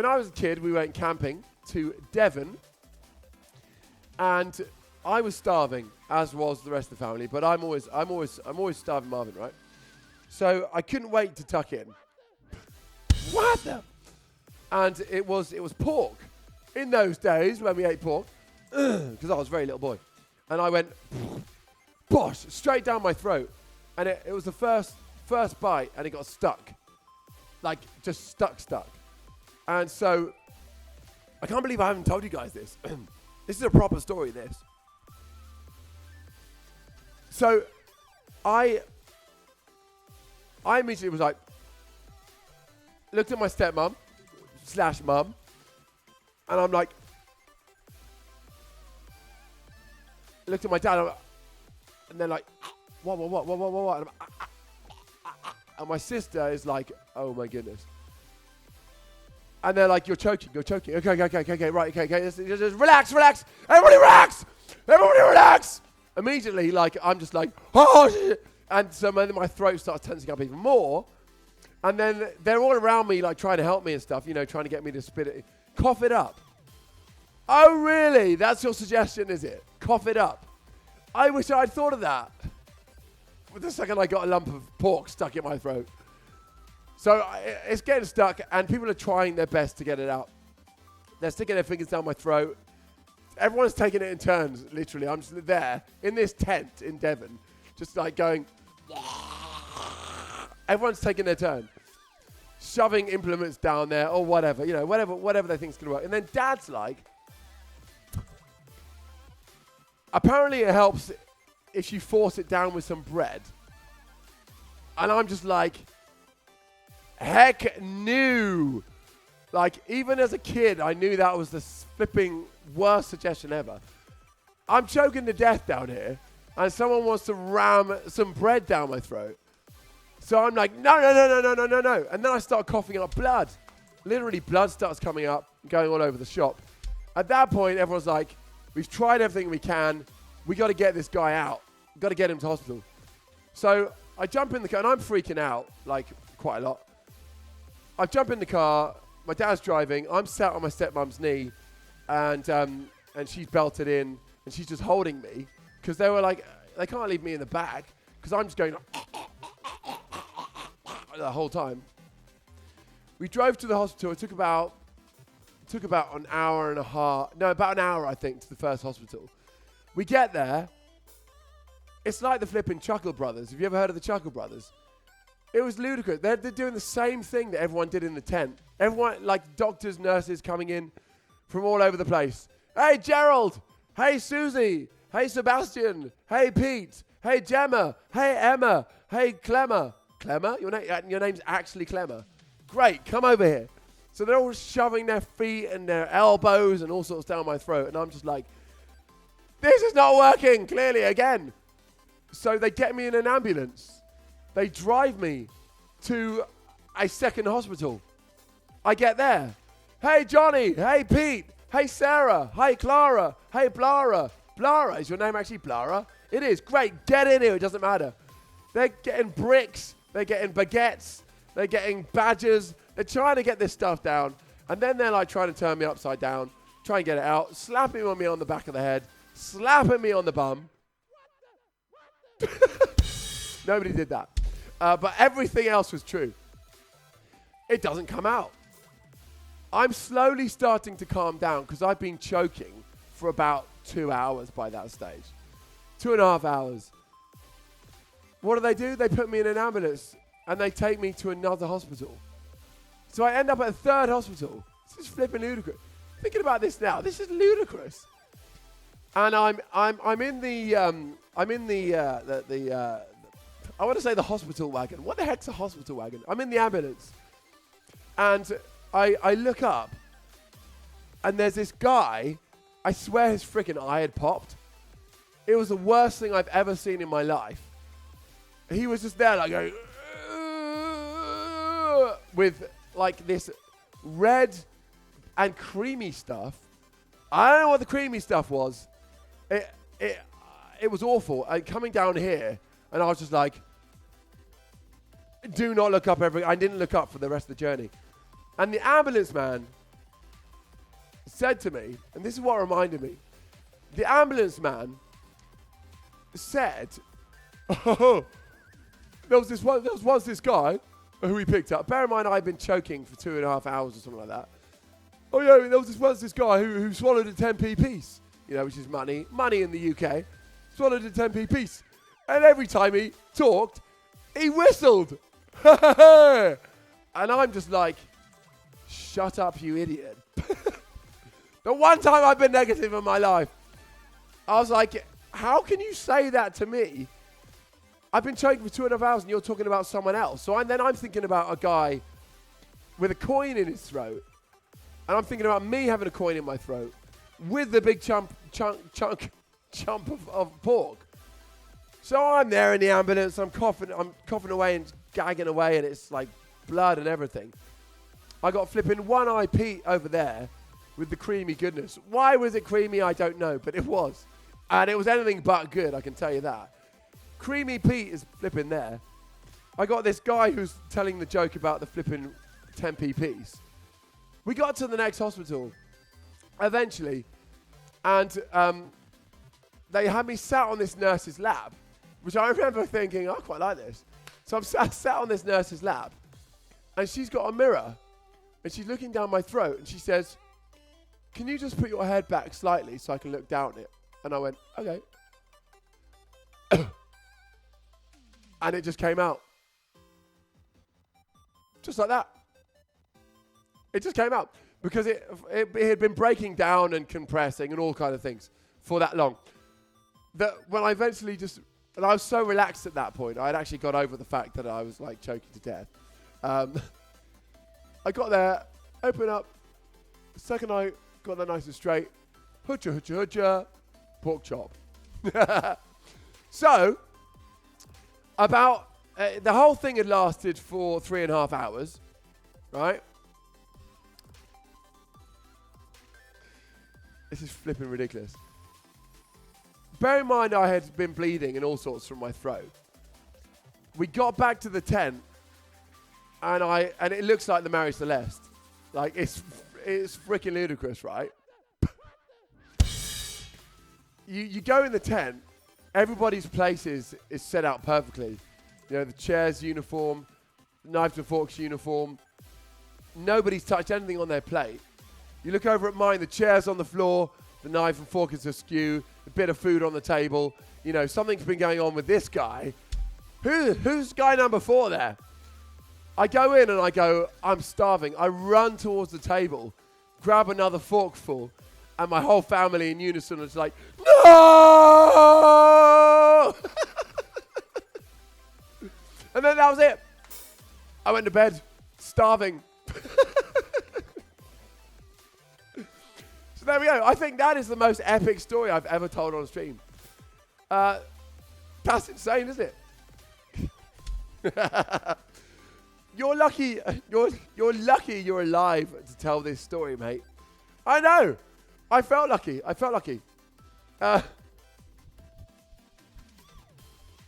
when I was a kid, we went camping to Devon, and I was starving, as was the rest of the family. But I'm always starving Marvin, right? So I couldn't wait to tuck in. What the? And it was pork. In those days when we ate pork, because I was a very little boy, and I went, bosh, straight down my throat, and it was the first bite, and it got stuck, like just stuck. And so, I can't believe I haven't told you guys this. This is a proper story, this. So, I immediately was like, looked at my stepmom / mum, and I'm like, looked at my dad, and they're like, what? And, and my sister is like, oh my goodness. And they're like, you're choking. Okay, right, okay. Just relax. Everybody relax. Immediately, like, I'm just like, oh, shit. And so then my throat starts tensing up even more. And then they're all around me, like, trying to help me and stuff, you know, trying to get me to spit it. Cough it up. Oh, really? That's your suggestion, is it? Cough it up. I wish I'd thought of that. But the second I got a lump of pork stuck in my throat. So it's getting stuck, and people are trying their best to get it out. They're sticking their fingers down my throat. Everyone's taking it in turns, literally. I'm just there in this tent in Devon, just like going, everyone's taking their turn. Shoving implements down there or whatever, you know, whatever they think's going to work. And then Dad's like, apparently it helps if you force it down with some bread. And I'm just like, heck no. Like, even as a kid, I knew that was the flipping worst suggestion ever. I'm choking to death down here, and someone wants to ram some bread down my throat. So I'm like, no. And then I start coughing up blood. Literally, blood starts coming up, going all over the shop. At that point, everyone's like, we've tried everything we can. We got to get this guy out. Got to get him to hospital. So I jump in the car, and I'm freaking out, like, quite a lot. I jump in the car. My dad's driving. I'm sat on my stepmom's knee, and she's belted in, and she's just holding me because they were like, they can't leave me in the back because I'm just going the whole time. We drove to the hospital. It took about an hour and a half. No, about an hour, I think, to the first hospital. We get there. It's like the flipping Chuckle Brothers. Have you ever heard of the Chuckle Brothers? It was ludicrous. They're doing the same thing that everyone did in the tent. Everyone, like doctors, nurses coming in from all over the place. Hey, Gerald. Hey, Susie. Hey, Sebastian. Hey, Pete. Hey, Gemma. Hey, Emma. Hey, Clemmer. Clemmer? Your name's actually Clemmer. Great. Come over here. So they're all shoving their feet and their elbows and all sorts down my throat. And I'm just like, this is not working, clearly, again. So they get me in an ambulance. They drive me to a second hospital. I get there. Hey, Johnny. Hey, Pete. Hey, Sarah. Hey, Clara. Hey, Blara. Blara. Is your name actually Blara? It is. Great. Get in here. It doesn't matter. They're getting bricks. They're getting baguettes. They're getting badgers. They're trying to get this stuff down. And then they're like trying to turn me upside down, try and get it out, slapping me on the back of the head, slapping me on the bum. Nobody did that. But everything else was true. It doesn't come out. I'm slowly starting to calm down because I've been choking for about 2 hours by that stage. 2.5 hours. What do? They put me in an ambulance and they take me to another hospital. So I end up at a third hospital. This is flipping ludicrous. Thinking about this now, this is ludicrous. And I'm in the I want to say the hospital wagon. What the heck's a hospital wagon? I'm in the ambulance. And I look up and there's this guy, I swear his freaking eye had popped. It was the worst thing I've ever seen in my life. He was just there like going, with like this red and creamy stuff. I don't know what the creamy stuff was. It was awful. And coming down here, and I was just like, do not look up I didn't look up for the rest of the journey. And the ambulance man said to me, and this is what reminded me, the ambulance man said, oh, there was once this guy who we picked up. Bear in mind, I'd been choking for 2.5 hours or something like that. Oh yeah, there was once this guy who swallowed a 10p piece, which is money in the UK. Swallowed a 10p piece, and every time he talked, he whistled. And I'm just like, shut up, you idiot. The one time I've been negative in my life, I was like, how can you say that to me? I've been choking for 2.5 hours and you're talking about someone else. So I'm thinking about a guy with a coin in his throat. And I'm thinking about me having a coin in my throat with the big chunk of pork. So I'm there in the ambulance. I'm coughing away and gagging away, and it's like blood and everything. I got flipping one eye Pete over there with the creamy goodness. Why was it creamy? I don't know, but it was. And it was anything but good, I can tell you that. Creamy Pete is flipping there. I got this guy who's telling the joke about the flipping 10p piece. We got to the next hospital eventually, and they had me sat on this nurse's lap, which I remember thinking, I quite like this. So I'm sat on this nurse's lap, and she's got a mirror, and she's looking down my throat, and she says, can you just put your head back slightly so I can look down it? And I went, okay. And it just came out. Just like that. It just came out. Because it had been breaking down and compressing and all kind of things for that long. That when I eventually and I was so relaxed at that point, I had actually got over the fact that I was like choking to death. I got there, opened up, second eye, got that nice and straight. Hutcha, hutcha, hutcha, pork chop. So, about, the whole thing had lasted for 3.5 hours, right? This is flipping ridiculous. Bear in mind I had been bleeding and all sorts from my throat. We got back to the tent, and it looks like the Mary Celeste. Like, it's freaking ludicrous, right? You go in the tent, everybody's place is set out perfectly. The chairs uniform, knives and forks uniform. Nobody's touched anything on their plate. You look over at mine, the chair's on the floor, the knife and fork is askew, a bit of food on the table. Something's been going on with this guy. Who's guy number 4 there? I go in and I go, I'm starving. I run towards the table, grab another forkful, and my whole family in unison is like, no! And then that was it. I went to bed, starving. So there we go. I think that is the most epic story I've ever told on stream. That's insane, isn't it? You're lucky. You're lucky you're alive to tell this story, mate. I know. I felt lucky.